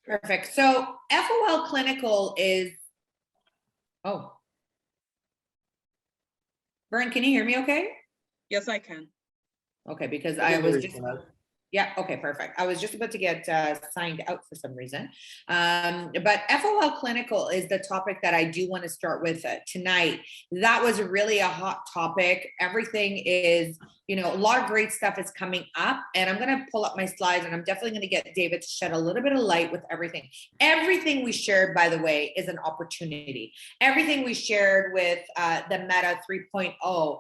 Perfect. So FOL Clinical is, oh, Vern, can you hear me okay? Yes, I can. Okay, because I I can was hear you, just, Jeanette. yeah, okay, perfect. I was just about to get signed out for some reason. But FOL Clinical is the topic that I do want to start with tonight. That was really a hot topic. Everything is, you know, a lot of great stuff is coming up, and I'm going to pull up my slides, and I'm definitely going to get David to shed a little bit of light with everything. Everything we shared, by the way, is an opportunity. Everything we shared with the Meta 3.0,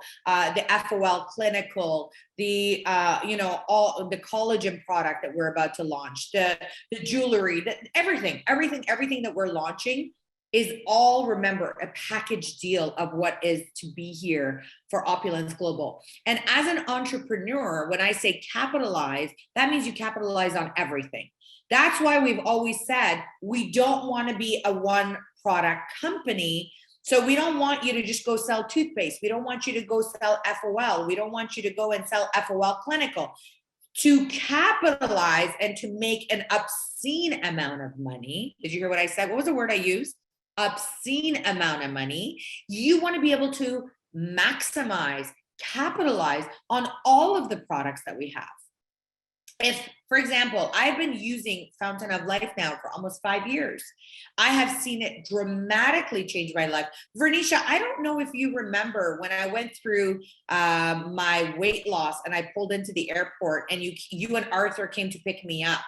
the FOL Clinical, the you know, all the collagen product that we're about to launch, the jewelry, everything that we're launching is all, remember, a package deal of what is to be here for Opulence Global. And as an entrepreneur, when I say capitalize, that means you capitalize on everything. That's why we've always said we don't want to be a one product company. So we don't want you to just go sell toothpaste. We don't want you to go sell FOL. We don't want you to go and sell FOL Clinical. To capitalize and to make an obscene amount of money. Did you hear what I said? What was the word I used? Obscene amount of money. You want to be able to maximize, capitalize on all of the products that we have. If, for example, I've been using Fountain of Life now for almost 5 years, I have seen it dramatically change my life. Vernisha, I don't know if you remember when I went through my weight loss and I pulled into the airport, and you and Arthur came to pick me up,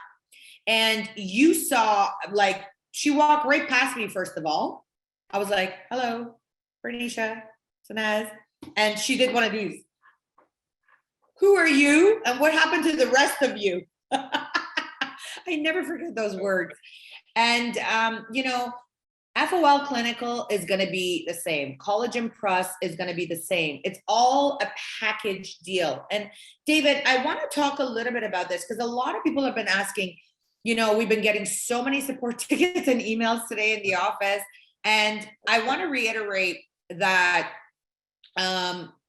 and you saw, like, she walked right past me. First of all, I was like, "Hello, Vernisha, Sanaz," and she did one of these. Who are you? And what happened to the rest of you? I never forget those words. And, you know, FOL Clinical is going to be the same. Collagen Plus is going to be the same. It's all a package deal. And David, I want to talk a little bit about this because a lot of people have been asking, you know, we've been getting so many support tickets and emails today in the office. And I want to reiterate that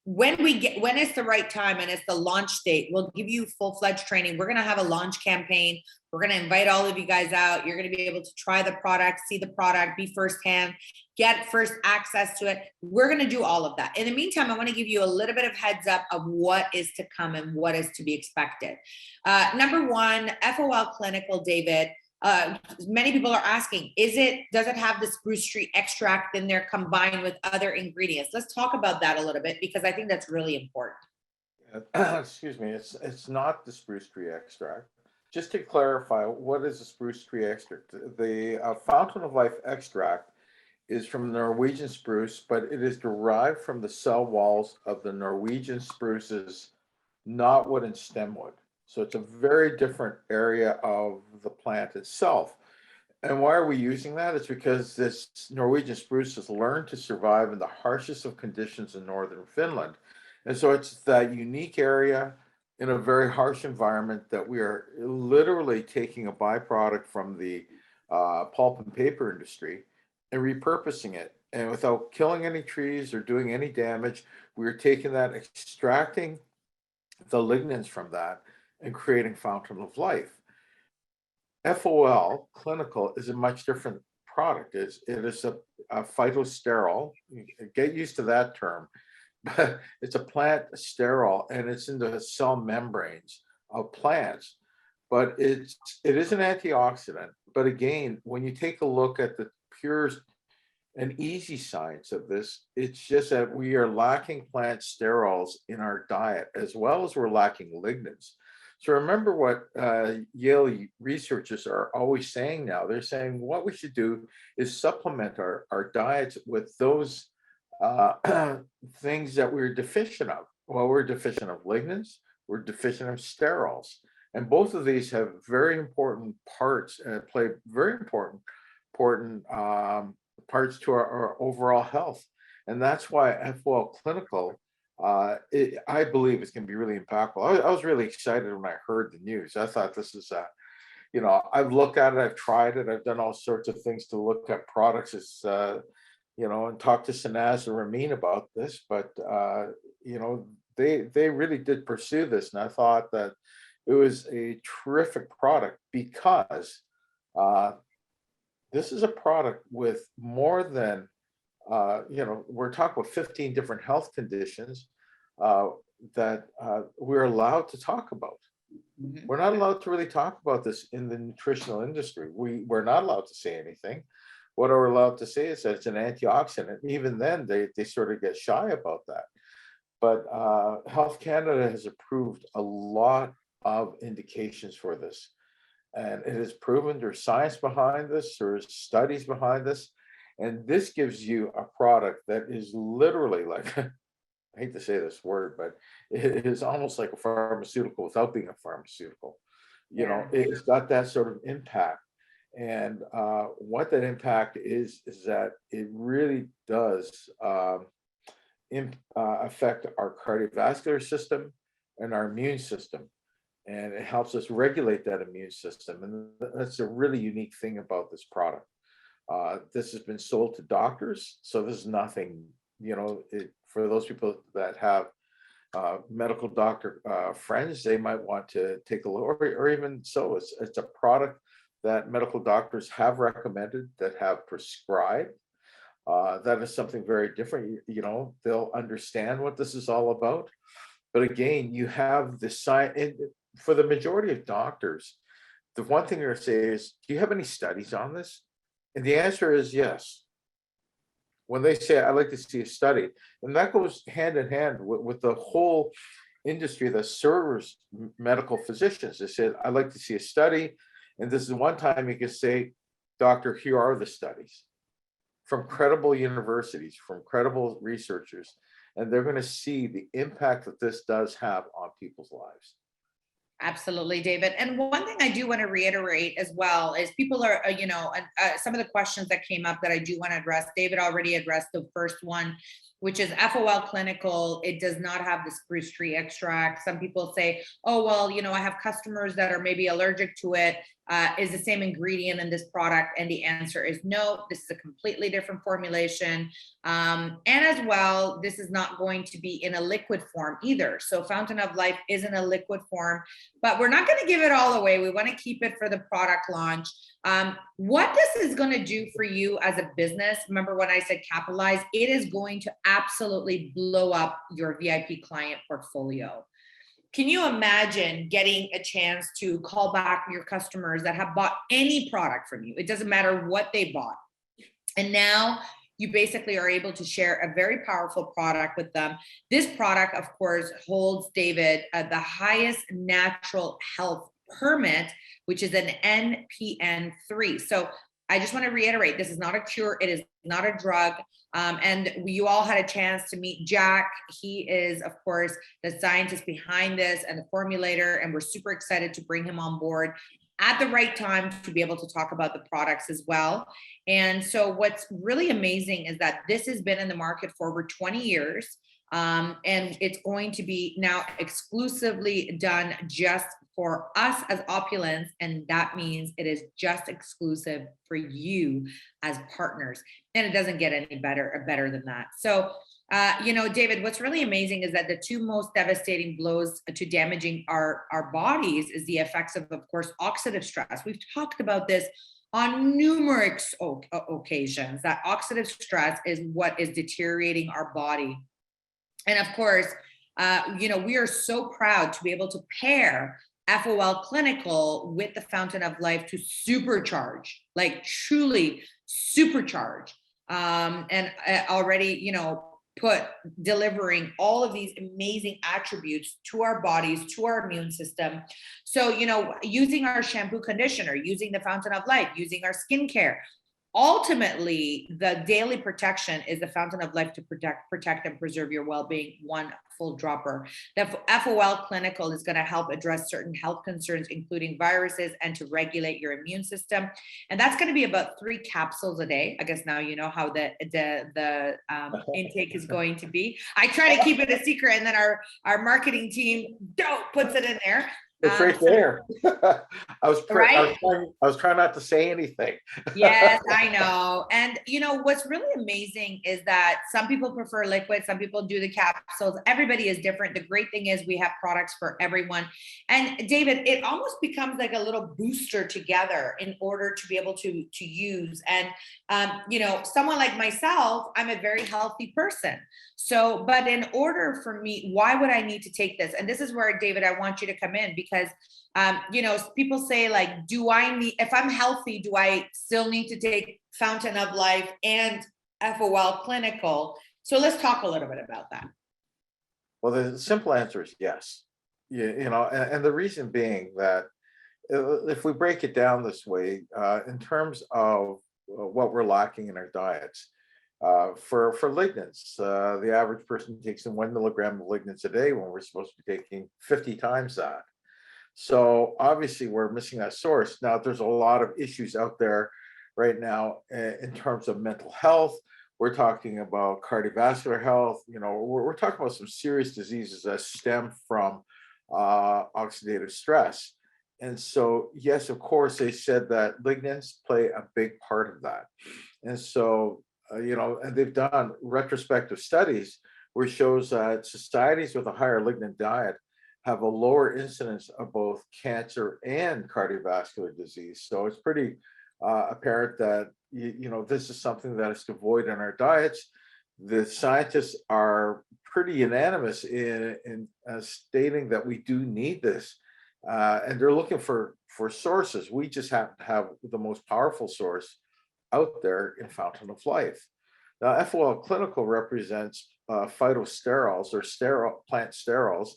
when it's the right time and it's the launch date, we'll give you full-fledged training. We're going to have a launch campaign. We're going to invite all of you guys out. You're going to be able to try the product, see the product, be firsthand, get first access to it. We're going to do all of that. In the meantime, I want to give you a little bit of heads up of what is to come and what is to be expected. Number one, FOL Clinical, David. Many people are asking, does it have the spruce tree extract in there combined with other ingredients? Let's talk about that a little bit because I think that's really important. Excuse me, it's not the spruce tree extract. Just to clarify, what is a spruce tree extract? The Fountain of Life extract is from Norwegian spruce, but it is derived from the cell walls of the Norwegian spruces, not wood and stem wood. So it's a very different area of the plant itself. And why are we using that? It's because this Norwegian spruce has learned to survive in the harshest of conditions in northern Finland. And so it's that unique area in a very harsh environment that we are literally taking a byproduct from the pulp and paper industry and repurposing it. And without killing any trees or doing any damage, we're taking that, extracting the lignins from that, and creating Fountain of Life. FOL Clinical is a much different product. It is a phytosterol. Get used to that term. But it's a plant sterol, and it's in the cell membranes of plants. But it is an antioxidant. But again, when you take a look at the pure and easy science of this, it's just that we are lacking plant sterols in our diet, as well as we're lacking lignins. So remember what Yale researchers are always saying now. They're saying what we should do is supplement our diets with those things that we're deficient of. Well, we're deficient of lignins, we're deficient of sterols. And both of these have very important parts and play very important parts to our overall health. And that's why FOL Clinical, I believe it's going to be really impactful. I was really excited when I heard the news. I thought this is you know, I've looked at it, I've tried it, I've done all sorts of things to look at products as, you know, and talk to Sanaz and Ramin about this, but, you know, they really did pursue this. And I thought that it was a terrific product because Uh, this is a product with more than, we're talking about 15 different health conditions uh, that we're allowed to talk about. Mhm. We're not allowed to really talk about this in the nutritional industry. We're not allowed to say anything. What we're allowed to say is that it's an antioxidant. Even then, they sort of get shy about that. But Health Canada has approved a lot of indications for this. And it is proven there's science behind this, there's studies behind this. And this gives you a product that is literally like, I hate to say this word, but it is almost like a pharmaceutical without being a pharmaceutical. Yeah. It's got that sort of impact. And what that impact is that it really does affect our cardiovascular system and our immune system. And it helps us regulate that immune system. And that's a really unique thing about this product. This has been sold to doctors, so this is nothing, for those people that have medical doctor friends, they might want to take a look, or even so, it's a product that medical doctors have recommended, that have prescribed. That is something very different. They'll understand what this is all about. But again, you have the science. For the majority of doctors, the one thing they're going to say is, do you have any studies on this? And the answer is yes. When they say, I'd like to see a study, and that goes hand in hand with the whole industry that serves medical physicians. They said, I'd like to see a study. And this is one time you can say, doctor, here are the studies from credible universities, from credible researchers, and they're going to see the impact that this does have on people's lives. Absolutely, David. And one thing I do want to reiterate as well is people are, some of the questions that came up that I do want to address. David already addressed the first one, which is FOL Clinical. It does not have the spruce tree extract. Some people say, oh, well, I have customers that are maybe allergic to it. Is the same ingredient in this product? And the answer is no, this is a completely different formulation. And as well, this is not going to be in a liquid form either. So Fountain of Life is in a liquid form, but we're not going to give it all away. We want to keep it for the product launch. What this is going to do for you as a business, remember when I said capitalize, it is going to absolutely blow up your VIP client portfolio. Can you imagine getting a chance to call back your customers that have bought any product from you? It doesn't matter what they bought. And now you basically are able to share a very powerful product with them. This product, of course, holds, David, the highest natural health permit, which is an NPN3. So I just want to reiterate, this is not a cure. It is not a drug. And you all had a chance to meet Jack. He is, of course, the scientist behind this and the formulator. And we're super excited to bring him on board at the right time to be able to talk about the products as well. And so what's really amazing is that this has been in the market for over 20 years. And it's going to be now exclusively done just for us as Opulence, and that means it is just exclusive for you as partners, and it doesn't get any better than that. So David, what's really amazing is that the two most devastating blows to damaging our bodies is the effects of course, oxidative stress. We've talked about this on numerous occasions, that oxidative stress is what is deteriorating our body. And of course, we are so proud to be able to pair FOL Clinical with the Fountain of Life to supercharge, like truly supercharge, and already, delivering all of these amazing attributes to our bodies, to our immune system. So, using our shampoo conditioner, using the Fountain of Life, using our skincare, ultimately, the daily protection is the Fountain of Life to protect and preserve your well-being, one full dropper. The FOL Clinical is going to help address certain health concerns, including viruses, and to regulate your immune system. And that's going to be about 3 capsules a day. I guess now you know how the intake is going to be. I try to keep it a secret, and then our marketing team puts it in there. It's right So, there. right? I was trying not to say anything. Yes, I know. And what's really amazing is that some people prefer liquid, some people do the capsules. Everybody is different. The great thing is we have products for everyone. And David, it almost becomes like a little booster together in order to be able to use. And someone like myself, I'm a very healthy person. So, but in order for me, why would I need to take this? And this is where, David, I want you to come in because people say like, do I need, if I'm healthy, do I still need to take Fountain of Life and FOL Clinical? So let's talk a little bit about that. Well, the simple answer is yes. And the reason being that if we break it down this way, in terms of what we're lacking in our diets, for lignans, the average person takes in 1 milligram of lignans a day when we're supposed to be taking 50 times that. So obviously we're missing that source. Now there's a lot of issues out there right now in terms of mental health. We're talking about cardiovascular health. We're talking about some serious diseases that stem from oxidative stress. And so, yes, of course, they said that lignans play a big part of that. And so, and they've done retrospective studies where it shows that societies with a higher lignan diet have a lower incidence of both cancer and cardiovascular disease. So it's pretty apparent that this is something that is devoid in our diets. The scientists are pretty unanimous in stating that we do need this, and they're looking for sources. We just happen to have the most powerful source out there in Fountain of Life. Now, FOL Clinical represents phytosterols or plant sterols,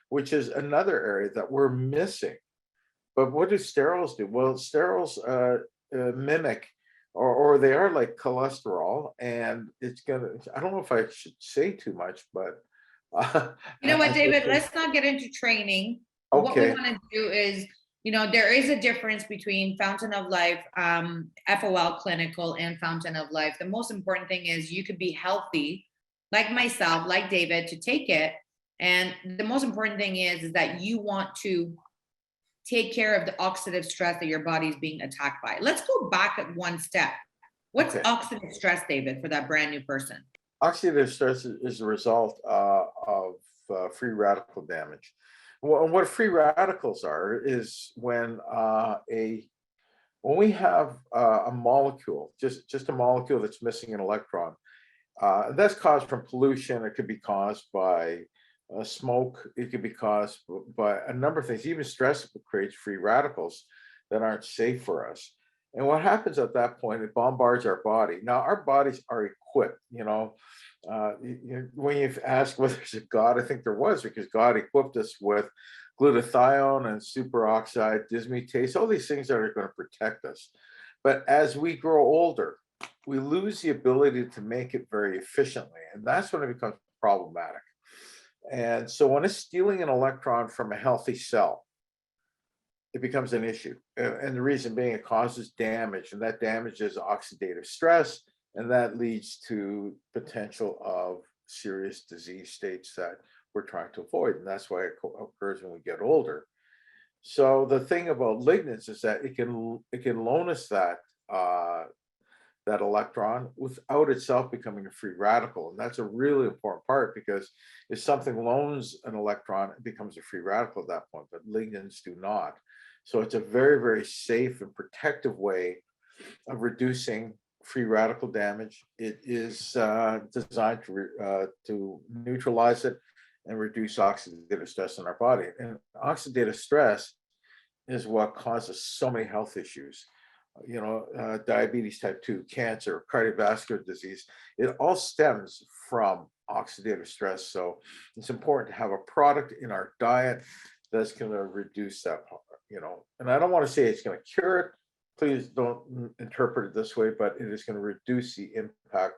which is another area that we're missing. But what do sterols do? Well, sterols mimic, or they are like cholesterol, and I don't know if I should say too much, but you know what, David, let's not get into training. Okay. What we want to do is, there is a difference between Fountain of Life, FOL Clinical, and Fountain of Life. The most important thing is you could be healthy, like myself, like David, to take it. And the most important thing is that you want to take care of the oxidative stress that your body is being attacked by. Let's go back at one step. What's oxidative stress, David, for that brand new person? Oxidative stress is a result of free radical damage. What free radicals are is when we have a molecule, just a molecule that's missing an electron. That's caused from pollution. It could be caused by smoke. It could be caused by a number of things. Even stress creates free radicals that aren't safe for us. And what happens at that point, it bombards our body. Now, our bodies are equipped, when you've asked whether there's a God, I think there was, because God equipped us with glutathione and superoxide dismutase, all these things that are going to protect us. But as we grow older, we lose the ability to make it very efficiently. And that's when it becomes problematic. And so when it's stealing an electron from a healthy cell, it becomes an issue. And the reason being, it causes damage, and that damage is oxidative stress, and that leads to potential of serious disease states that we're trying to avoid. And that's why it occurs when we get older. So the thing about lignans is that it can loan us that electron without itself becoming a free radical. And that's a really important part, because if something loans an electron, it becomes a free radical at that point, but lignans do not. So it's a very, very safe and protective way of reducing free radical damage. It is designed to neutralize it and reduce oxidative stress in our body. And oxidative stress is what causes so many health issues. Diabetes type 2, cancer, cardiovascular disease. It all stems from oxidative stress. So it's important to have a product in our diet that's going to reduce that, and I don't want to say it's going to cure it. Please don't interpret it this way, but it is going to reduce the impact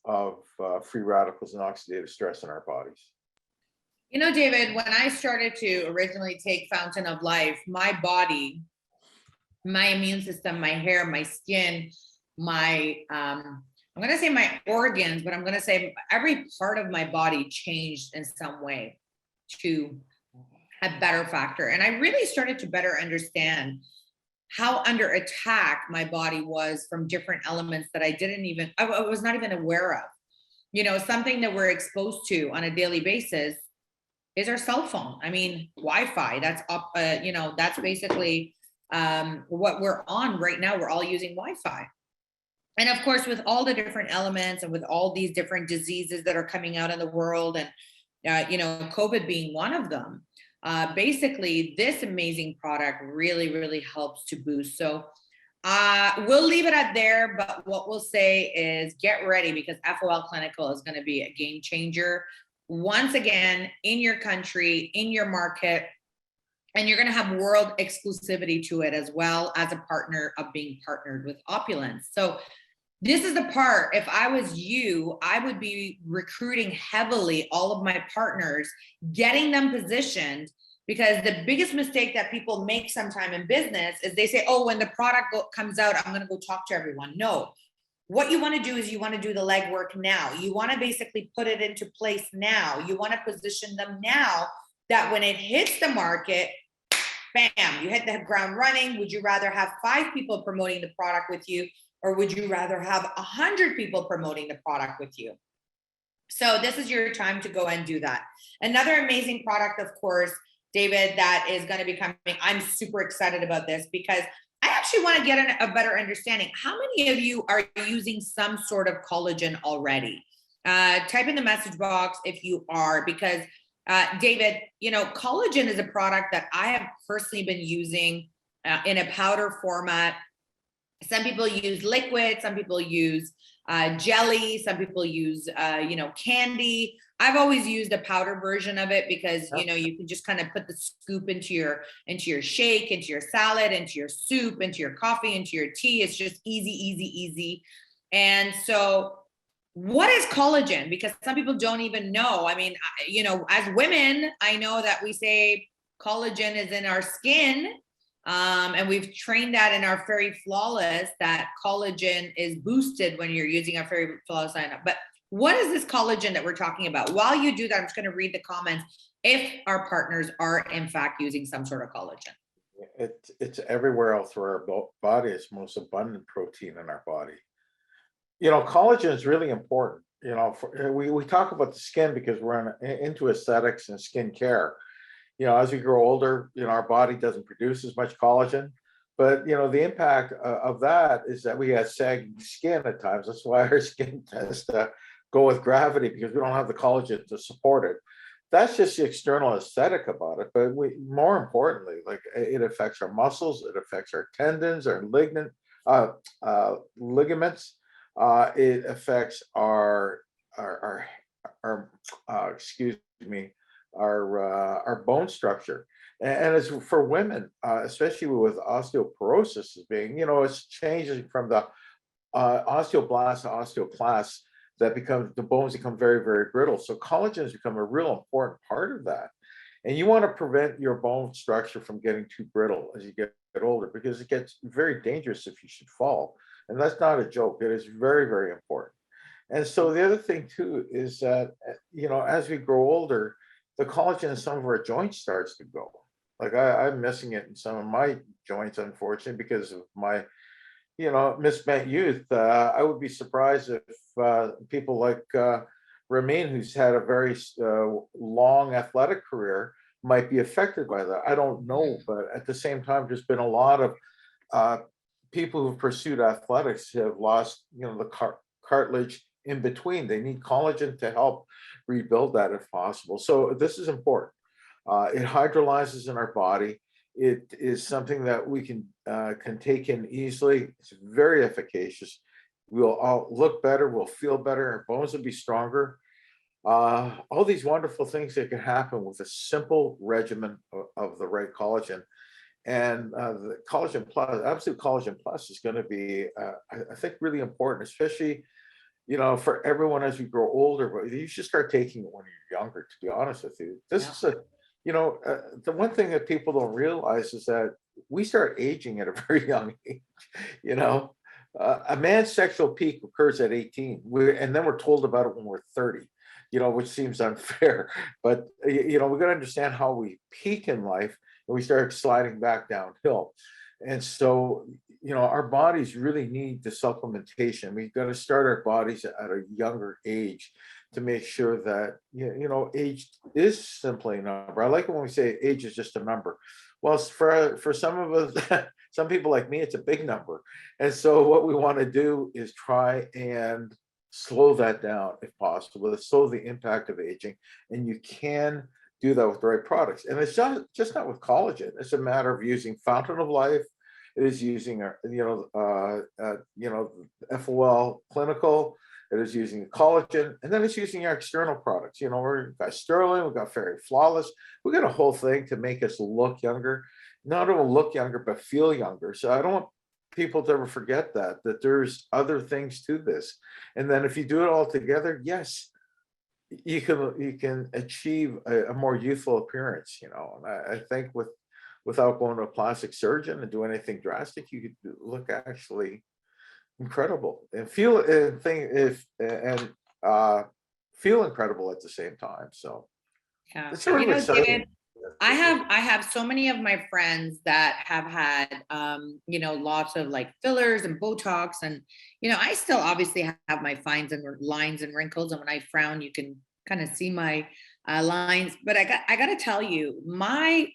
of free radicals and oxidative stress in our bodies. David, when I started to originally take Fountain of Life, my body, my immune system, my hair, my skin, I'm going to say my organs, but I'm going to say every part of my body changed in some way to a better factor. And I really started to better understand how under attack my body was from different elements that I was not even aware of. Something that we're exposed to on a daily basis is our cell phone. I mean, Wi-Fi, that's up, that's basically what we're on right now. We're all using Wi-Fi. And of course, with all the different elements and with all these different diseases that are coming out in the world, and COVID being one of them, basically this amazing product really, really helps to boost. So we'll leave it at there, but what we'll say is get ready, because FOL Clinical is going to be a game changer once again in your country, in your market, and you're going to have world exclusivity to it, as well as a partner of being partnered with Opulence. So this is the part, if I was you, I would be recruiting heavily all of my partners, getting them positioned, because the biggest mistake that people make sometime in business is they say, oh, when the product comes out, I'm going to go talk to everyone. No, what you want to do is you want to do the legwork now. You want to basically put it into place now. You want to position them now, that when it hits the market, bam, you hit the ground running. Would you rather have 5 people promoting the product with you, or would you rather have 100 people promoting the product with you? So this is your time to go and do that. Another amazing product, of course, David, that is going to be coming. I'm super excited about this, because I actually want to get a better understanding. How many of you are using some sort of collagen already? Type in the message box if you are, because David, collagen is a product that I have personally been using in a powder format. Some people use liquid, some people use jelly, some people use candy. I've always used a powder version of it, because you can just kind of put the scoop into your shake, into your salad, into your soup, into your coffee, into your tea. It's just easy. And so what is collagen? Because some people don't even know. I mean, as women, I know that we say collagen is in our skin. And we've trained that in our Fairy Flawless, that collagen is boosted when you're using our Fairy Flawless lineup. But what is this collagen that we're talking about? While you do that, I'm just going to read the comments if our partners are in fact using some sort of collagen. It's everywhere all through our body. It's most abundant protein in our body. Collagen is really important. We talk about the skin because we're into aesthetics and skin care. As we grow older, our body doesn't produce as much collagen, but the impact of that is that we have sagging skin at times. That's why our skin tends to go with gravity, because we don't have the collagen to support it. That's just the external aesthetic about it, but more importantly, like, it affects our muscles, it affects our tendons, our ligaments. It affects our excuse me, our bone structure. And as for women, especially with osteoporosis as being, it's changing from the osteoblast to osteoclast, that the bones become very, very brittle. So collagen has become a real important part of that. And you want to prevent your bone structure from getting too brittle as you get older, because it gets very dangerous if you should fall. And that's not a joke. It is very, very important. And so the other thing too is that, as we grow older, the collagen in some of our joints starts to go. Like, I'm missing it in some of my joints, unfortunately, because of my, misspent youth. I would be surprised if people like Ramin, who's had a very long athletic career, might be affected by that. I don't know, but at the same time, there's been a lot of people who've pursued athletics have lost, the cartilage in between. They need collagen to help rebuild that if possible. So this is important. It hydrolyzes in our body. It is something that we can take in easily. It's very efficacious. We'll all look better. We'll feel better. Our bones will be stronger. All these wonderful things that can happen with a simple regimen of the right collagen. And the Collagen Plus, Absolute Collagen Plus, is going to be, I think, really important, especially, for everyone as we grow older. But you should start taking it when you're younger, to be honest with you. This is the one thing that people don't realize is that we start aging at a very young age. A man's sexual peak occurs at 18, and then we're told about it when we're 30. which seems unfair. But we got to understand how we peak in life and we start sliding back downhill. And so, our bodies really need the supplementation. We've got to start our bodies at a younger age to make sure that, age is simply a number. I like it when we say age is just a number. Well, for some of us, some people like me, it's a big number. And so what we want to do is try and slow that down if possible, to slow the impact of aging. And you can do that with the right products. And it's just not with collagen. It's a matter of using Fountain of Life. It is using FOL Clinical. It is using collagen, and then it's using our external products. We've got Sterling, we've got Fairy Flawless. We got a whole thing to make us look younger, not only look younger but feel younger. So I don't want people to ever forget that there's other things to this. And then if you do it all together, yes, you can achieve a more youthful appearance. And I think without going to a plastic surgeon and do anything drastic, you could look actually incredible and feel feel incredible at the same time. So Yeah. it's sort of exciting. David, I have so many of my friends that have had lots of like fillers and Botox, and I still obviously have my fines and lines and wrinkles, and when I frown you can kind of see my lines, but I got to tell you, my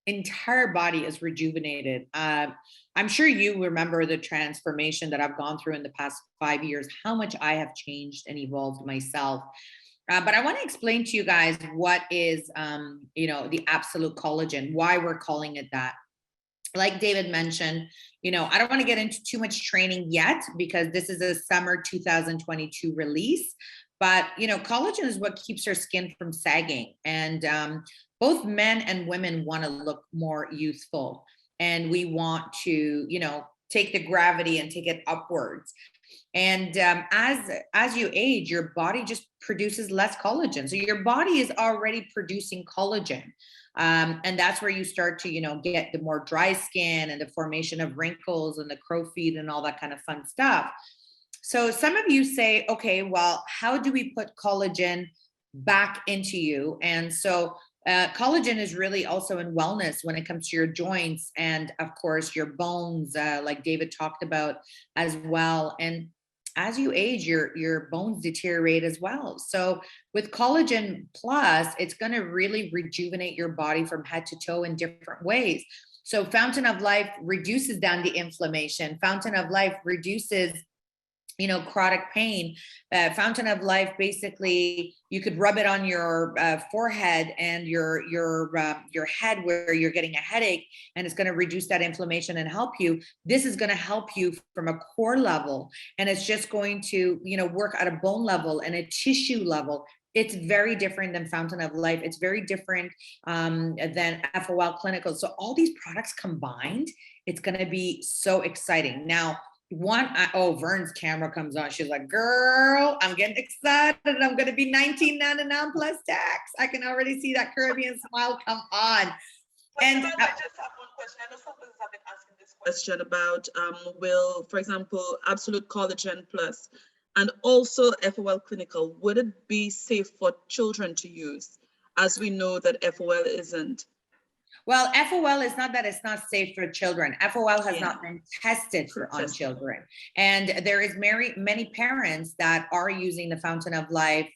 entire body is rejuvenated. I'm sure you remember the transformation that I've gone through in the past 5 years, how much I have changed and evolved myself. But I want to explain to you guys what is, the absolute collagen, why we're calling it that. Like David mentioned, I don't want to get into too much training yet because this is a summer 2022 release. But, collagen is what keeps our skin from sagging. And both men and women want to look more youthful. And we want to, take the gravity and take it upwards. And as you age, your body just produces less collagen. So your body is already producing collagen. And that's where you start to, get the more dry skin and the formation of wrinkles and the crow's feet and all that kind of fun stuff. So some of you say, okay, well, how do we put collagen back into you? And so collagen is really also in wellness when it comes to your joints and of course your bones, like David talked about as well. And as you age, your bones deteriorate as well. So with Collagen Plus, it's going to really rejuvenate your body from head to toe in different ways. So Fountain of Life reduces down the inflammation. Fountain of Life reduces chronic pain. Fountain of Life, basically, you could rub it on your forehead and your head where you're getting a headache, and it's going to reduce that inflammation and help you. This is going to help you from a core level, and it's just going to work at a bone level and a tissue level. It's very different than Fountain of Life. It's very different than FOL Clinical. So all these products combined, it's going to be so exciting. Now, Vern's camera comes on. She's like, girl, I'm getting excited. I'm going to be 19.99 plus tax. I can already see that Caribbean smile come on. And I just have one question. I know some people have been asking this question about will, for example, Absolute Collagen Plus and also FOL Clinical, would it be safe for children to use? As we know that FOL isn't. Well, FOL is not that it's not safe for children. FOL has not been tested on children. And there is many parents that are using the Fountain of Life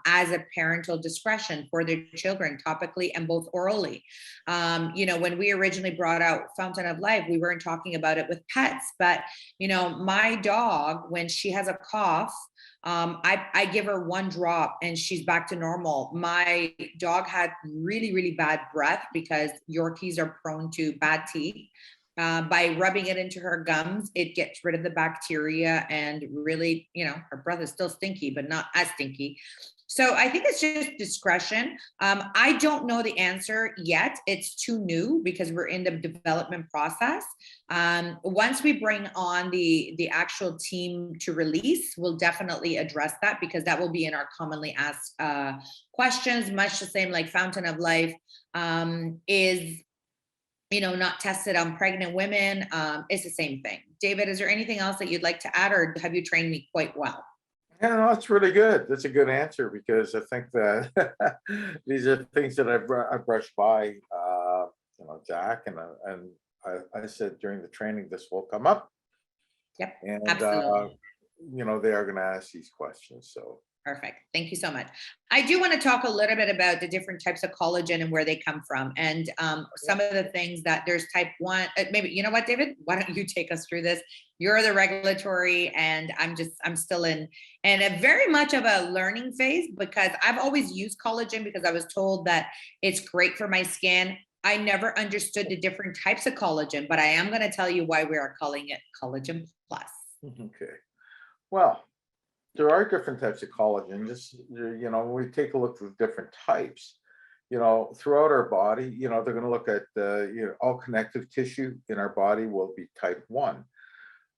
as a parental discretion for their children, topically and both orally. When we originally brought out Fountain of Life, we weren't talking about it with pets, but my dog, when she has a cough, I give her one drop and she's back to normal. My dog had really, really bad breath because Yorkies are prone to bad teeth. By rubbing it into her gums, it gets rid of the bacteria and really, her breath is still stinky, but not as stinky. So I think it's just discretion. I don't know the answer yet. It's too new because we're in the development process. Once we bring on the actual team to release, we'll definitely address that because that will be in our commonly asked questions, much the same like Fountain of Life is not tested on pregnant women. It's the same thing. David, is there anything else that you'd like to add, or have you trained me quite well? Yeah, no, that's really good. That's a good answer because I think that these are things that I brushed by, Jack, and I said during the training this will come up, Yep, and absolutely. they are going to ask these questions. So Perfect. Thank you so much. I do want to talk a little bit about the different types of collagen and where they come from. And yeah, some of the things that there's type one, maybe, you know what, David, why don't you take us through this? You're the regulatory and I'm still in and a very much of a learning phase because I've always used collagen because I was told that it's great for my skin. I never understood the different types of collagen, but I am going to tell you why we are calling it Collagen Plus. okay. Well, there are different types of collagen. Just when we take a look at the different types, throughout our body, they're going to look at all connective tissue in our body will be type 1.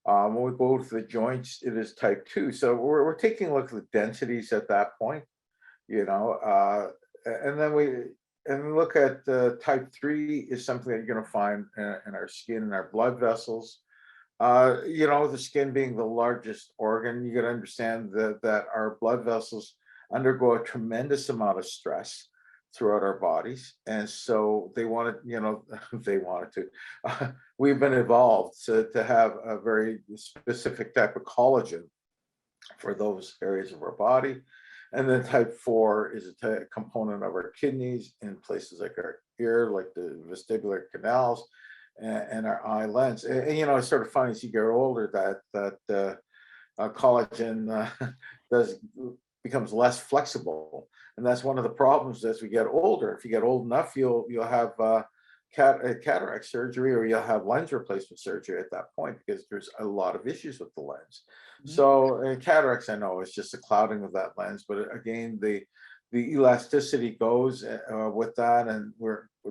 When we go to the joints, it is type 2. So we're taking a look at the densities at that point, and then we look at type 3 is something that you're going to find in our skin and our blood vessels. The skin being the largest organ, you got to understand that our blood vessels undergo a tremendous amount of stress throughout our bodies, and so they wanted, they wanted to. We've been evolved to have a very specific type of collagen for those areas of our body, and then type 4 is a component of our kidneys in places like our ear, like the vestibular canals and our eye lens. And it's sort of funny as you get older that collagen does becomes less flexible, and that's one of the problems as we get older. If you get old enough, you'll have cataract surgery, or you'll have lens replacement surgery at that point because there's a lot of issues with the lens. So cataracts, I know, is just a clouding of that lens, but again, the elasticity goes with that, and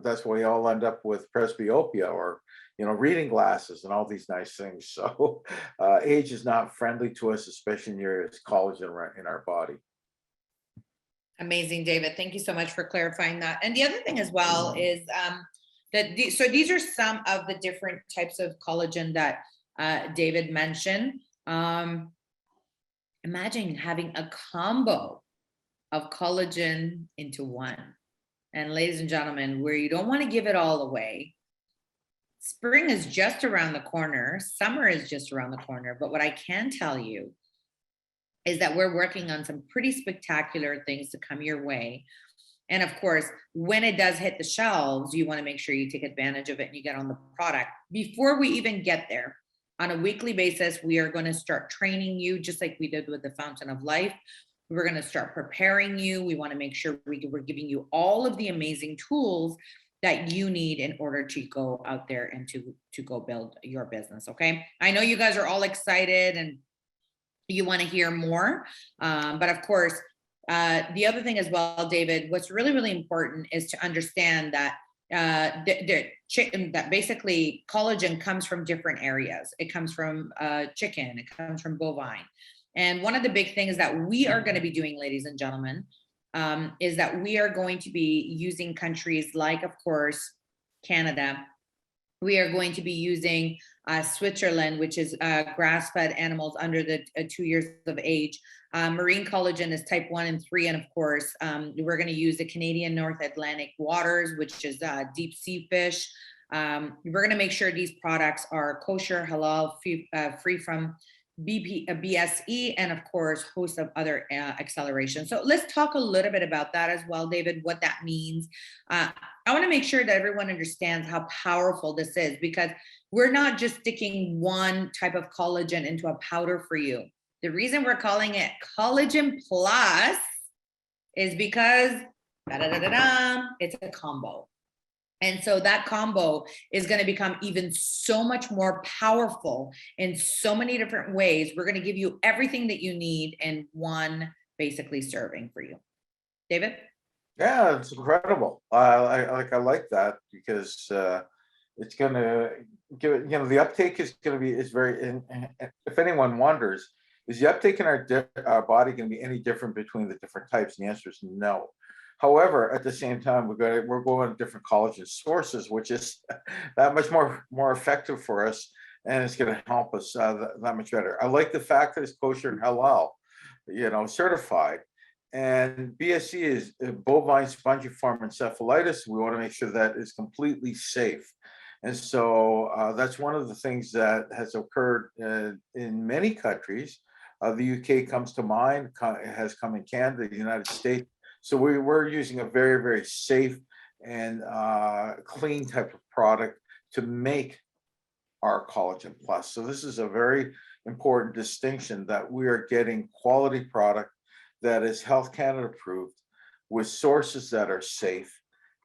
that's why we all end up with presbyopia or reading glasses and all these nice things. So age is not friendly to us, especially near its collagen in our body. Amazing, David. Thank you so much for clarifying that. And the other thing as well is so these are some of the different types of collagen that David mentioned. Imagine having a combo of collagen into one. And ladies and gentlemen, where you don't want to give it all away, spring is just around the corner, summer is just around the corner. But what I can tell you is that we're working on some pretty spectacular things to come your way. And of course, when it does hit the shelves, you want to make sure you take advantage of it and you get on the product. Before we even get there, on a weekly basis, we are going to start training you just like we did with the Fountain of Life. We're going to start preparing you. We want to make sure we're giving you all of the amazing tools that you need in order to go out there and to go build your business. Okay. I know you guys are all excited and you want to hear more. But of course, the other thing as well, David, what's really, really important is to understand that that basically collagen comes from different areas. It comes from chicken, it comes from bovine. And one of the big things that we are going to be doing, ladies and gentlemen, is that we are going to be using countries like, of course, Canada. We are going to be using Switzerland, which is grass-fed animals under the 2 years of age. Marine collagen is type 1 and 3. And of course, we're going to use the Canadian North Atlantic waters, which is deep sea fish. We're going to make sure these products are kosher, halal, free from BSE, and of course, host of other accelerations. So let's talk a little bit about that as well, David, what that means. I want to make sure that everyone understands how powerful this is, because we're not just sticking one type of collagen into a powder for you. The reason we're calling it Collagen Plus is because it's a combo. And so that combo is going to become even so much more powerful in so many different ways. We're going to give you everything that you need in one basically serving for you. David? Yeah, it's incredible. I like that because it's going to give it, the uptake is going to be, is very, and if anyone wonders, is the uptake in our body going to be any different between the different types? And the answer is no. However, at the same time, we're going to different collagen sources, which is that much more effective for us, and it's going to help us that much better. I like the fact that it's kosher and halal. certified. And BSE is bovine spongiform encephalitis. We want to make sure that is completely safe. And so that's one of the things that has occurred in many countries. The UK comes to mind, has come in Canada, the United States. So we're using a very, very safe and clean type of product to make our Collagen Plus. So this is a very important distinction, that we are getting quality product that is Health Canada approved with sources that are safe,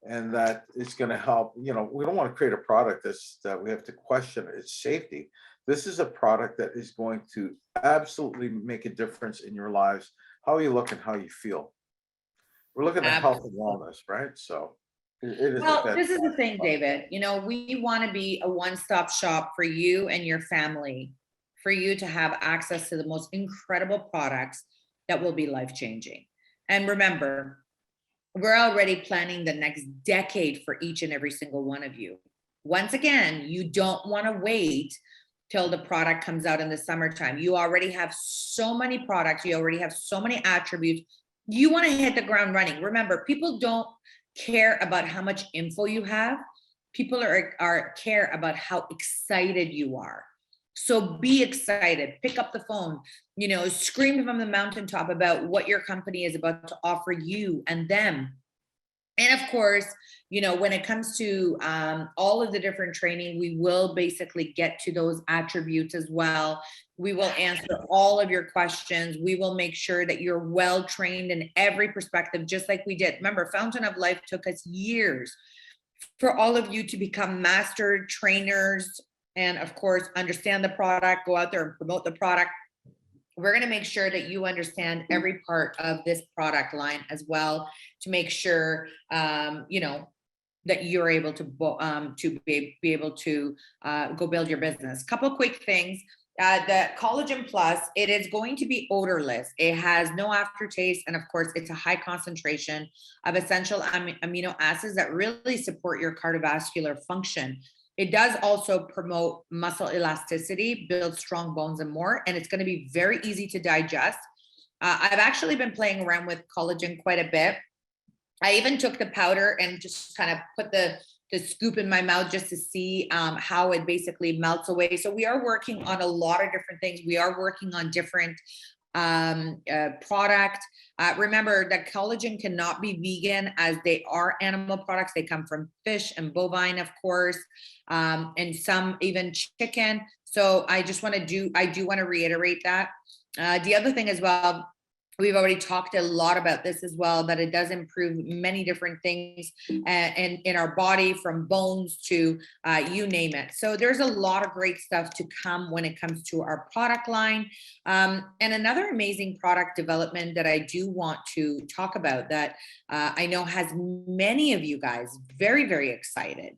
and that it's going to help. We don't want to create a product that we have to question its safety. This is a product that is going to absolutely make a difference in your lives, how you look and how you feel. We're looking at health and wellness, right? So it is. Well, this is the thing, David. We want to be a one-stop shop for you and your family, for you to have access to the most incredible products that will be life-changing. And remember, we're already planning the next decade for each and every single one of you. Once again, you don't want to wait till the product comes out in the summertime. You already have so many products. You already have so many attributes. You want to hit the ground running. Remember, people don't care about how much info you have. People are care about how excited you are. So be excited, pick up the phone, scream from the mountaintop about what your company is about to offer you and them. And of course, when it comes to all of the different training, we will basically get to those attributes as well. We will answer all of your questions. We will make sure that you're well trained in every perspective, just like we did. Remember, Fountain of Life took us years for all of you to become master trainers and, of course, understand the product, go out there and promote the product. We're going to make sure that you understand every part of this product line as well, to make sure, that you're able to be able to go build your business. Couple quick things. The Collagen Plus, it is going to be odorless. It has no aftertaste. And of course, it's a high concentration of essential amino acids that really support your cardiovascular function. It does also promote muscle elasticity, build strong bones and more, and it's going to be very easy to digest. I've actually been playing around with collagen quite a bit. I even took the powder and just kind of put the scoop in my mouth just to see how it basically melts away. So we are working on a lot of different things. We are working on different product. Remember that collagen cannot be vegan, as they are animal products. They come from fish and bovine, of course, and some even chicken. So I do want to reiterate that. The other thing as well, we've already talked a lot about this as well, that it does improve many different things and in our body, from bones to you name it. So there's a lot of great stuff to come when it comes to our product line. And another amazing product development that I do want to talk about that I know has many of you guys very, very excited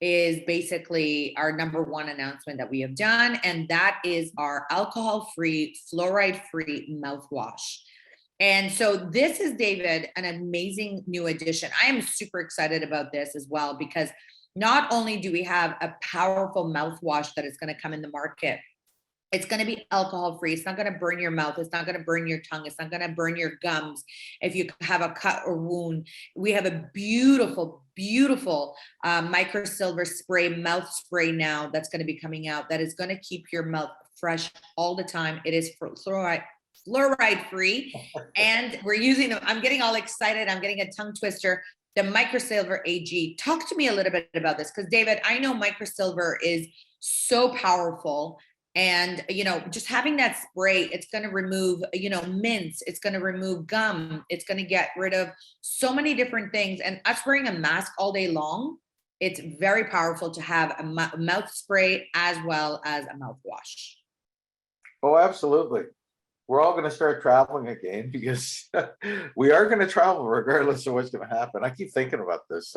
is basically our number one announcement that we have done. And that is our alcohol-free, fluoride-free mouthwash. And so this is, David, an amazing new addition. I am super excited about this as well, because not only do we have a powerful mouthwash that is going to come in the market, it's going to be alcohol free. It's not going to burn your mouth. It's not going to burn your tongue. It's not going to burn your gums if you have a cut or wound. We have a beautiful, beautiful microsilver spray, mouth spray now that's going to be coming out that is going to keep your mouth fresh all the time. It is fluoride free, and we're using them. I'm getting all excited. I'm getting a tongue twister. The microsilver AG. Talk to me a little bit about this, because David, I know microsilver is so powerful, and just having that spray, it's going to remove mints, it's going to remove gum, it's going to get rid of so many different things. And us wearing a mask all day long, it's very powerful to have a mouth spray as well as a mouthwash. Oh, absolutely. We're all going to start traveling again, because we are going to travel regardless of what's going to happen. I keep thinking about this,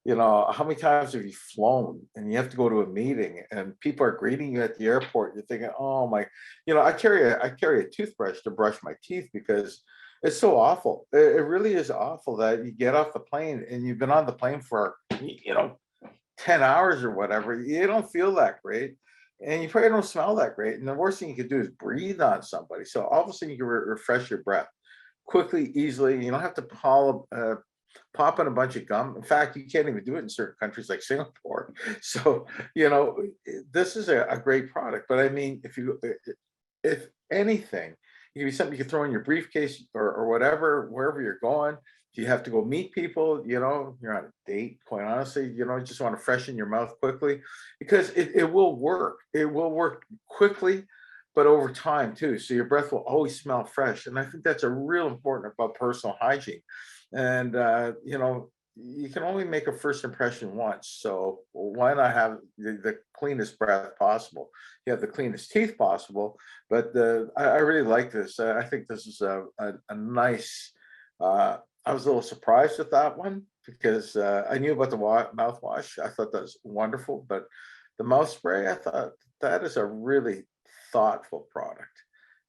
how many times have you flown and you have to go to a meeting and people are greeting you at the airport? You're thinking, oh my, I carry a toothbrush to brush my teeth, because it's so awful. It really is awful that you get off the plane and you've been on the plane for, 10 hours or whatever. You don't feel that great. and you probably don't smell that great. And the worst thing you could do is breathe on somebody. So all of a sudden you can refresh your breath quickly, easily. You don't have to pop in a bunch of gum. In fact, you can't even do it in certain countries like Singapore. So, this is a great product. But I mean, if anything, it could be something you can throw in your briefcase or whatever, wherever you're going. If you have to go meet people, you're on a date, quite honestly, you just want to freshen your mouth quickly because it will work. It will work quickly, but over time too. So your breath will always smell fresh. And I think that's a real important about personal hygiene. And, you can only make a first impression once. So why not have the cleanest breath possible? You have the cleanest teeth possible. But I really like this. I think this is a nice. I was a little surprised with that one because I knew about the mouthwash. I thought that was wonderful, but the mouth spray, I thought that is a really thoughtful product.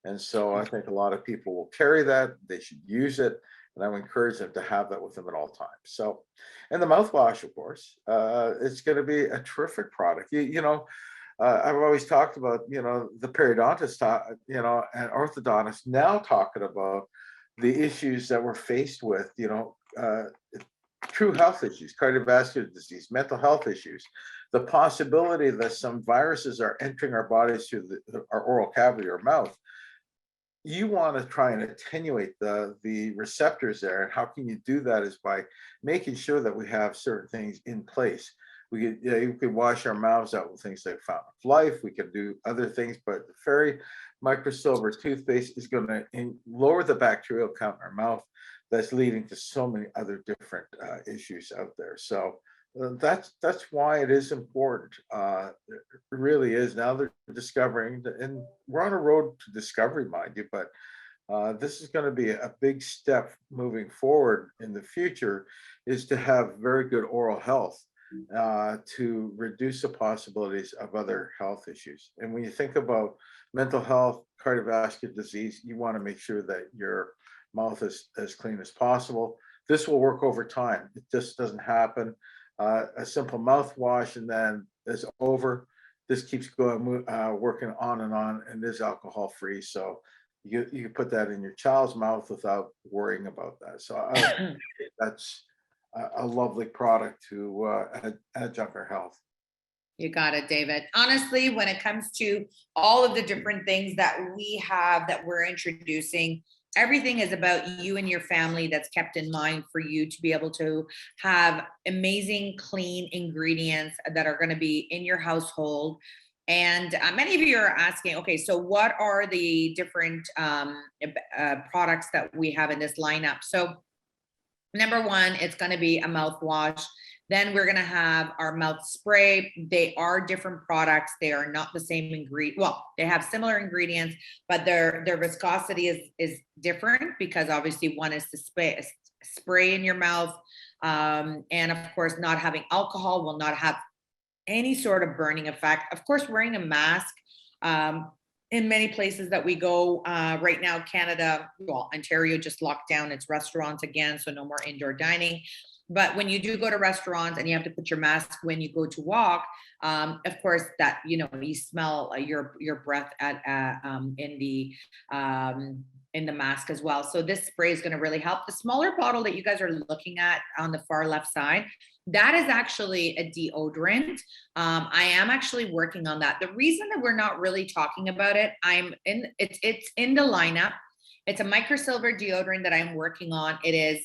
And so I think a lot of people will carry that. They should use it. And I would encourage them to have that with them at all times. So, and the mouthwash, of course, it's going to be a terrific product. I've always talked about, the periodontist, and orthodontist now talking about the issues that we're faced with, true health issues, cardiovascular disease, mental health issues, the possibility that some viruses are entering our bodies through our oral cavity or mouth. You want to try and attenuate the receptors there. And how can you do that is by making sure that we have certain things in place. We could wash our mouths out with things like Fountain of Life. We can do other things, but the Fairy Microsilver toothpaste is going to lower the bacterial count in our mouth. That's leading to so many other different issues out there. So that's why it is important. It really is. Now they're discovering, and we're on a road to discovery, mind you, but this is going to be a big step moving forward in the future, is to have very good oral health to reduce the possibilities of other health issues. And when you think about mental health, cardiovascular disease, you want to make sure that your mouth is as clean as possible. This will work over time. It just doesn't happen. A simple mouthwash and then it's over. This keeps going, working on, and is alcohol free. So you can put that in your child's mouth without worrying about that. So that's a lovely product to adjunct our health. You got it, David. Honestly, when it comes to all of the different things that we have that we're introducing, everything is about you and your family. That's kept in mind for you to be able to have amazing, clean ingredients that are going to be in your household. And many of you are asking, okay, so what are the different products that we have in this lineup? So number one, it's going to be a mouthwash. Then we're going to have our mouth spray. They are different products. They are not the same ingredient. Well, they have similar ingredients, but their viscosity is different because obviously one is to spray in your mouth. And of course, not having alcohol will not have any sort of burning effect. Of course, wearing a mask in many places that we go right now, Canada, well, Ontario just locked down its restaurants again, so no more indoor dining. But when you do go to restaurants and you have to put your mask when you go to walk, of course, that you smell your breath in the mask as well. So this spray is going to really help. The smaller bottle that you guys are looking at on the far left side, that is actually a deodorant. I am actually working on that. The reason that we're not really talking about it, it's in the lineup. It's a microsilver deodorant that I'm working on. It is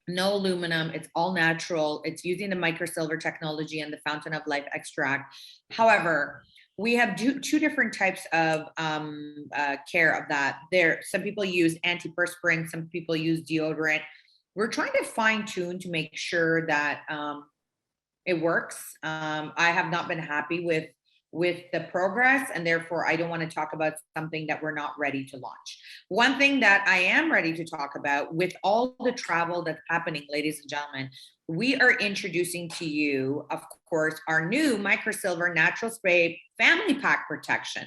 no aluminum, it's all natural. It's using the microsilver technology and the Fountain of Life extract. However, we have two different types of care of that. Some people use antiperspirant, some people use deodorant. We're trying to fine tune to make sure that it works. I have not been happy with the progress, and therefore I don't want to talk about something that we're not ready to launch. One thing that I am ready to talk about, with all the travel that's happening, ladies and gentlemen, we are introducing to you, of course, our new microsilver natural spray family pack protection.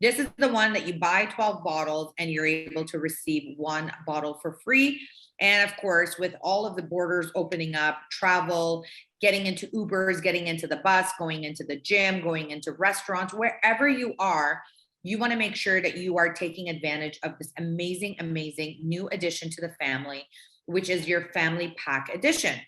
This is the one that you buy 12 bottles and you're able to receive 1 bottle for free. And of course, with all of the borders opening up, travel, getting into Ubers, getting into the bus, going into the gym, going into restaurants, wherever you are, you want to make sure that you are taking advantage of this amazing, amazing new addition to the family, which is your family pack edition.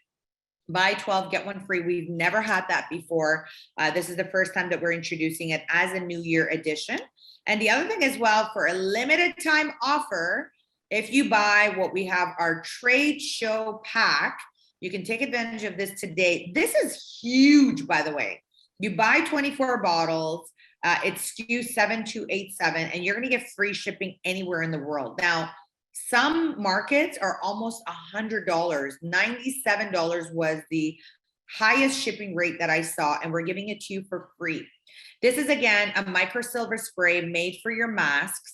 Buy 12, get 1 free. We've never had that before. This is the first time that we're introducing it as a New Year edition. And the other thing as well, for a limited time offer, if you buy what we have, our trade show pack, you can take advantage of this today. This is huge, by the way. You buy 24 bottles, it's SKU 7287, and you're going to get free shipping anywhere in the world. Now, some markets are almost $100. $97 was the highest shipping rate that I saw, and we're giving it to you for free. This is, again, a microsilver spray made for your masks.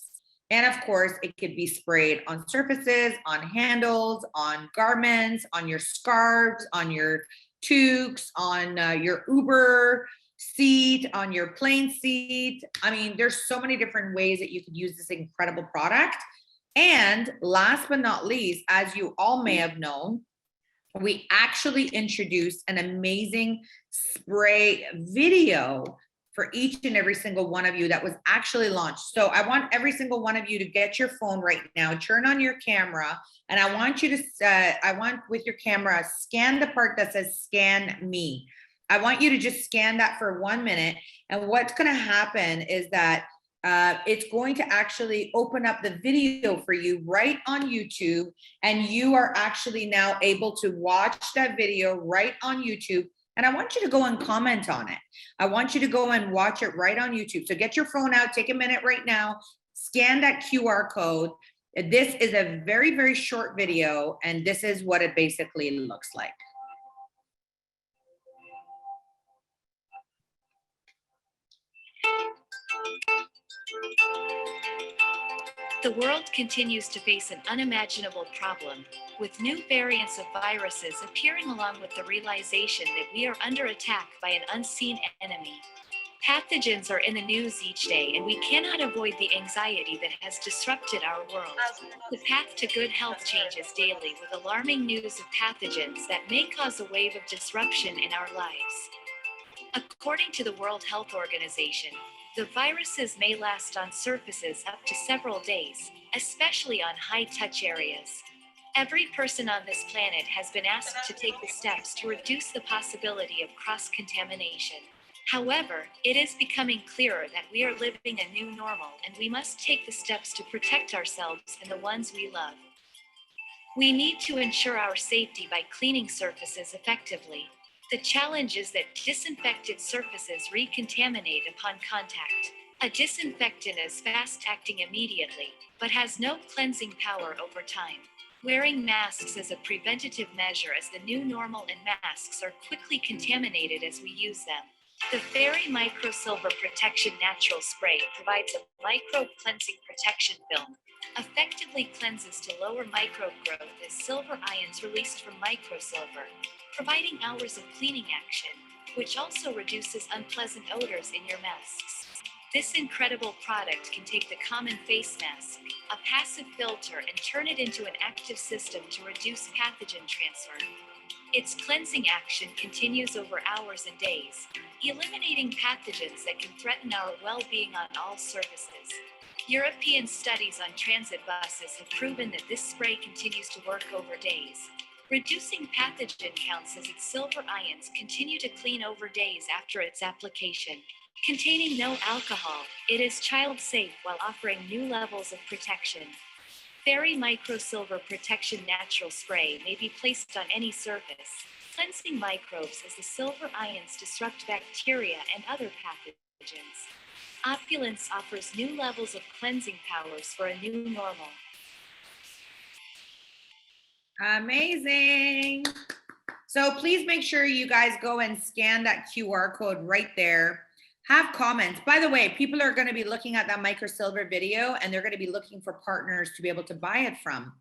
And of course, it could be sprayed on surfaces, on handles, on garments, on your scarves, on your toques, on your Uber seat, on your plane seat. I mean, there's so many different ways that you could use this incredible product. And last but not least, as you all may have known, we actually introduced an amazing spray video for each and every single one of you that was actually launched. So I want every single one of you to get your phone right now, turn on your camera, and I want you to, with your camera, scan the part that says scan me. I want you to just scan that for 1 minute. And what's gonna happen is that it's going to actually open up the video for you right on YouTube, and you are actually now able to watch that video right on YouTube. And I want you to go and comment on it. I want you to go and watch it right on YouTube. So get your phone out, take a minute right now, scan that QR code. This is a very, very short video, and this is what it basically looks like. The world continues to face an unimaginable problem, with new variants of viruses appearing along with the realization that we are under attack by an unseen enemy. Pathogens are in the news each day, and we cannot avoid the anxiety that has disrupted our world. The path to good health changes daily with alarming news of pathogens that may cause a wave of disruption in our lives. According to the World Health Organization, the viruses may last on surfaces up to several days, especially on high-touch areas. Every person on this planet has been asked to take the steps to reduce the possibility of cross-contamination. However, it is becoming clearer that we are living a new normal, and we must take the steps to protect ourselves and the ones we love. We need to ensure our safety by cleaning surfaces effectively. The challenge is that disinfected surfaces recontaminate upon contact. A disinfectant is fast-acting immediately, but has no cleansing power over time. Wearing masks is a preventative measure, as the new normal and masks are quickly contaminated as we use them. The Fairy Micro Silver Protection Natural Spray provides a microbe cleansing protection film. Effectively cleanses to lower microbe growth as silver ions released from microsilver, providing hours of cleaning action, which also reduces unpleasant odors in your masks. This incredible product can take the common face mask, a passive filter, and turn it into an active system to reduce pathogen transfer. Its cleansing action continues over hours and days, eliminating pathogens that can threaten our well-being on all surfaces. European studies on transit buses have proven that this spray continues to work over days, reducing pathogen counts as its silver ions continue to clean over days after its application. Containing no alcohol, it is child-safe while offering new levels of protection. Fairy Micro Silver Protection Natural Spray may be placed on any surface, cleansing microbes as the silver ions disrupt bacteria and other pathogens. Opulence offers new levels of cleansing powers for a new normal. Amazing. So please make sure you guys go and scan that QR code right there. Have comments. By the way, people are going to be looking at that microsilver video, and they're going to be looking for partners to be able to buy it from.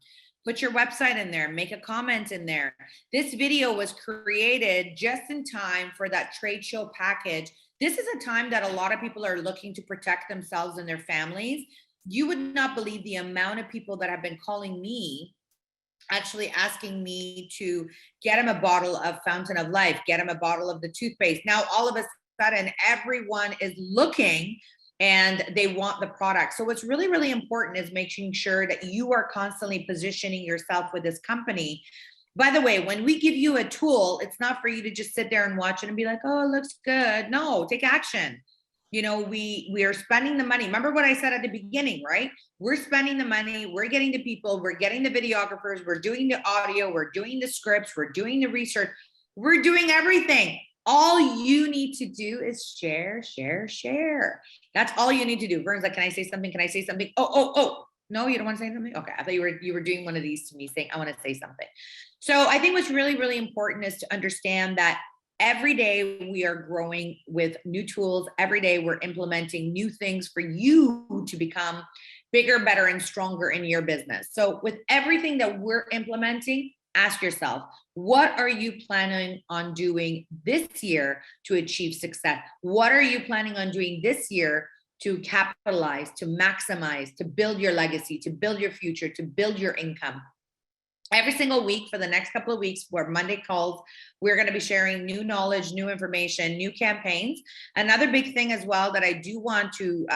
Put your website in there, make a comment in there. This video was created just in time for that trade show package This is a time that a lot of people are looking to protect themselves and their families. You would not believe the amount of people that have been calling me, actually asking me to get them a bottle of Fountain of Life, get them a bottle of the toothpaste. Now, all of a sudden, everyone is looking and they want the product. So what's really, really important is making sure that you are constantly positioning yourself with this company. By the way, when we give you a tool, it's not for you to just sit there and watch it and be like, oh, it looks good. No, take action. You know, we are spending the money. Remember what I said at the beginning, right? We're spending the money, we're getting the people, we're getting the videographers, we're doing the audio, we're doing the scripts, we're doing the research, we're doing everything. All you need to do is share, share, share. That's all you need to do. Vern's like, can I say something? Can I say something? Oh. No, you don't want to say something? Okay. I thought you were doing one of these to me saying, I want to say something. So I think what's really, really important is to understand that every day we are growing with new tools. Every day we're implementing new things for you to become bigger, better, and stronger in your business. So with everything that we're implementing, ask yourself, what are you planning on doing this year to achieve success? What are you planning on doing this year to capitalize, to maximize, to build your legacy, to build your future, to build your income? Every single week for the next couple of weeks, where Monday calls, we're going to be sharing new knowledge, new information, new campaigns. Another big thing as well that I do want to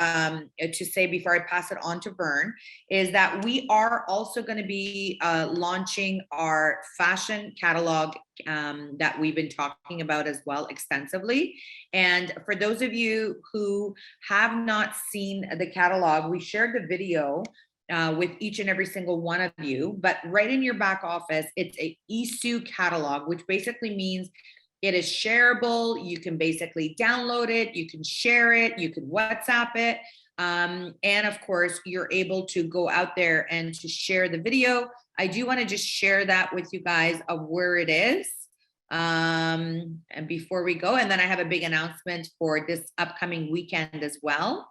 say before I pass it on to Vern is that we are also going to be launching our fashion catalog that we've been talking about as well extensively. And for those of you who have not seen the catalog, we shared the video with each and every single one of you, but right in your back office, it's a ESU catalog, which basically means it is shareable. You can basically download it, you can share it, you can WhatsApp it. And of course, you're able to go out there and to share the video. I do want to just share that with you guys of where it is. And before we go, and then I have a big announcement for this upcoming weekend as well.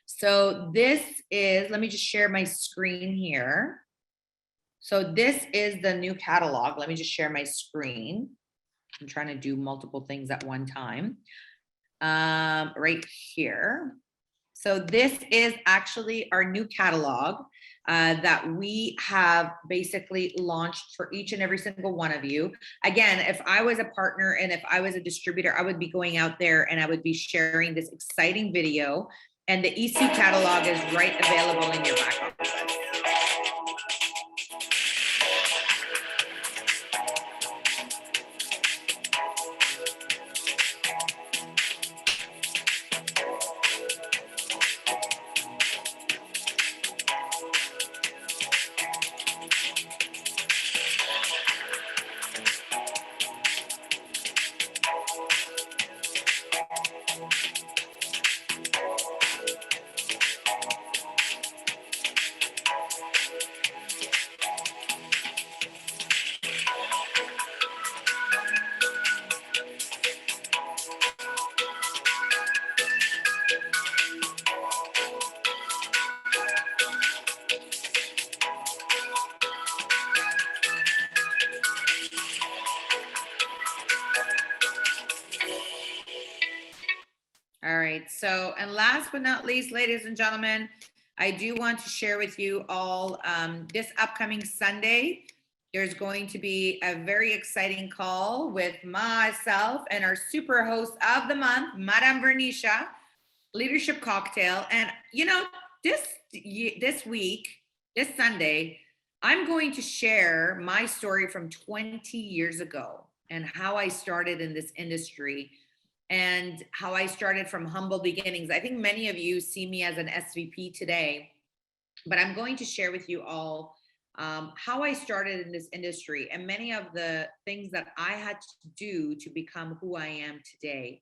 So this is, let me just share my screen here. So this is the new catalog. Let me just share my screen. I'm trying to do multiple things at one time. Right here. So this is actually our new catalog that we have basically launched for each and every single one of you. Again, if I was a partner and if I was a distributor, I would be going out there and I would be sharing this exciting video. And the EC catalog is right available in your back office. All right, so, and last but not least, ladies and gentlemen, I do want to share with you all this upcoming Sunday, there's going to be a very exciting call with myself and our super host of the month, Madame Vernisha, Leadership Cocktail. And you know, this week, this Sunday, I'm going to share my story from 20 years ago and how I started in this industry and how I started from humble beginnings. I think many of you see me as an SVP today, but I'm going to share with you all how I started in this industry and many of the things that I had to do to become who I am today.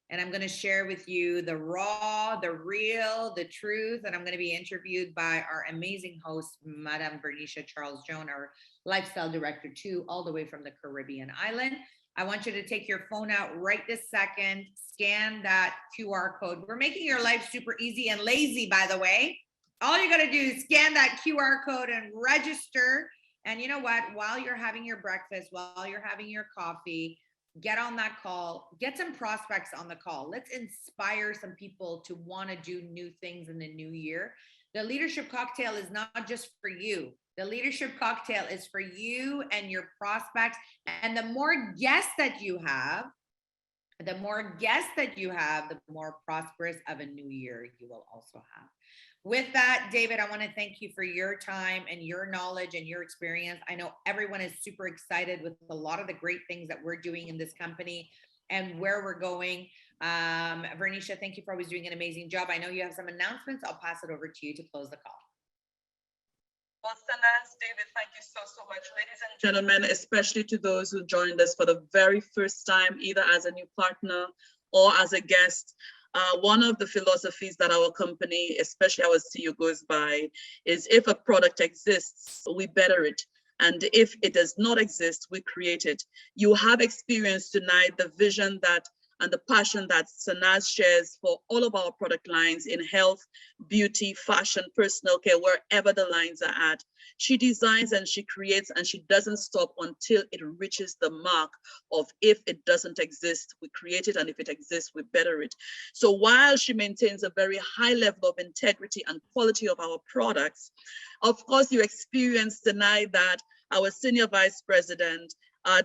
And I'm going to share with you the raw, the real, the truth. And I'm going to be interviewed by our amazing host, Madame Vernisha Charles Joan, our lifestyle director too, all the way from the Caribbean island. I want you to take your phone out right this second, scan that QR code. We're making your life super easy and lazy, by the way. All you got to do is scan that QR code and register. And you know what? While you're having your breakfast, while you're having your coffee, get on that call, get some prospects on the call. Let's inspire some people to want to do new things in the new year. The leadership cocktail is not just for you. The leadership cocktail is for you and your prospects. And the more guests that you have, the more prosperous of a new year you will also have. With that, David, I want to thank you for your time and your knowledge and your experience. I know everyone is super excited with a lot of the great things that we're doing in this company and where we're going. Vernisha, thank you for always doing an amazing job. I know you have some announcements. I'll pass it over to you to close the call. Well, Sanaz, David, thank you so much. Ladies and gentlemen, especially to those who joined us for the very first time, either as a new partner or as a guest, one of the philosophies that our company, especially our CEO, goes by is if a product exists, we better it. And if it does not exist, we create it. You have experienced tonight the vision that and the passion that Sanaz shares for all of our product lines in health, beauty, fashion, personal care, wherever the lines are at. She designs and she creates and she doesn't stop until it reaches the mark of if it doesn't exist, we create it, and if it exists, we better it. So while she maintains a very high level of integrity and quality of our products, of course, you experienced tonight that our Senior Vice President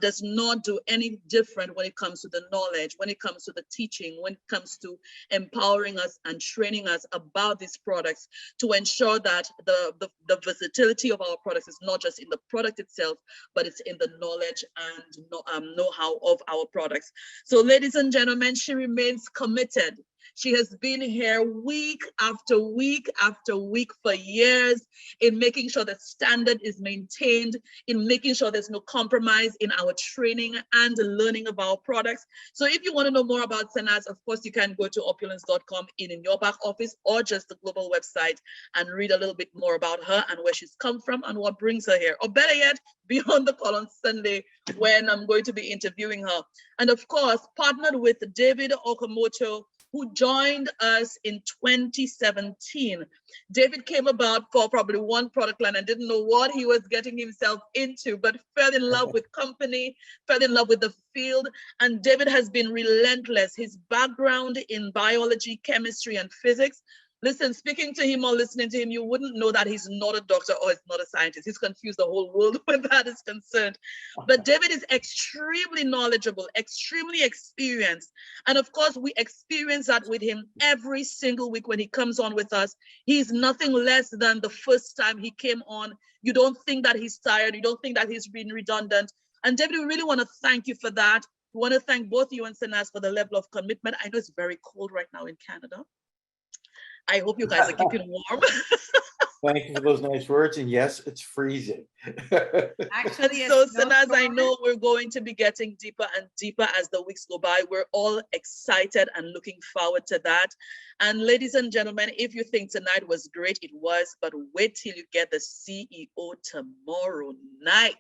does not do any different when it comes to the knowledge, when it comes to the teaching, when it comes to empowering us and training us about these products to ensure that the versatility of our products is not just in the product itself, but it's in the knowledge and know-how of our products. So ladies and gentlemen, she remains committed. She has been here week after week after week for years in making sure that standard is maintained, in making sure there's no compromise in our training and learning of our products. So if you want to know more about Sanaz, of course, you can go to opulence.com in your back office or just the global website and read a little bit more about her and where she's come from and what brings her here. Or better yet, be on the call on Sunday when I'm going to be interviewing her. And of course, partnered with David Okamoto, who joined us in 2017. David came about for probably one product line and didn't know what he was getting himself into, but fell in love with company, fell in love with the field, and David has been relentless. His background in biology, chemistry, and physics. Listen, speaking to him or listening to him, you wouldn't know that he's not a doctor or he's not a scientist. He's confused the whole world when that is concerned. But David is extremely knowledgeable, extremely experienced. And of course, we experience that with him every single week when he comes on with us. He's nothing less than the first time he came on. You don't think that he's tired. You don't think that he's been redundant. And David, we really want to thank you for that. We want to thank both you and Sanaz for the level of commitment. I know it's very cold right now in Canada. I hope you guys are keeping warm. Thank you for those nice words. And yes, it's freezing. Actually, so Sanaz, I know we're going to be getting deeper and deeper as the weeks go by. We're all excited and looking forward to that. And ladies and gentlemen, if you think tonight was great, it was, but wait till you get the CEO tomorrow night.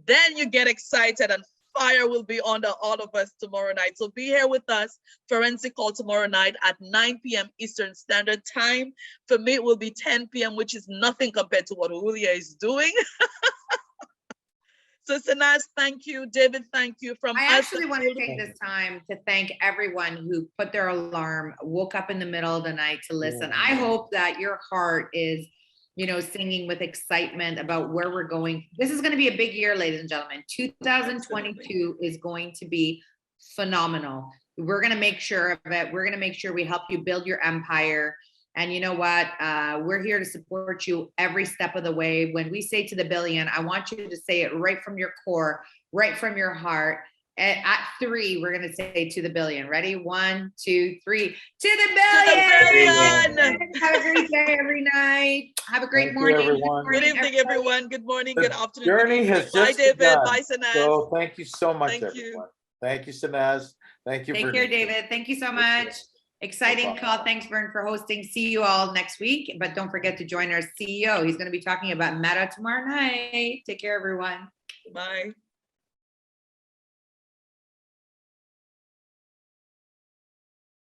Then you get excited and fire will be under all of us tomorrow night. So be here with us. Forensic call tomorrow night at 9 p.m. Eastern Standard Time. For me, it will be 10 p.m., which is nothing compared to what Julia is doing. So Sanaz, thank you. David, thank you. I actually want to take this time to thank everyone who put their alarm, woke up in the middle of the night to listen. I hope that your heart is singing with excitement about where we're going. This is going to be a big year, ladies and gentlemen. 2022 is going to be phenomenal. We're going to make sure of it. We're going to make sure we help you build your empire. And you know what? We're here to support you every step of the way. When we say to the billion, I want you to say it right from your core, right from your heart. At 3, we're going to say to the billion. Ready? 1, 2, 3. To the billion! Have a great day every night. Have a great morning. Everyone. Good evening, everyone. Good morning, good afternoon. Journey has Bye, just David. begun. Bye, Sanaz. So thank you so much, Thank everyone. you. Thank you, Sanaz. Thank you. Take care, David. Thank you so much. Exciting call. Thanks, Vern, for hosting. See you all next week. But don't forget to join our CEO. He's going to be talking about Meta tomorrow night. Take care, everyone. Bye.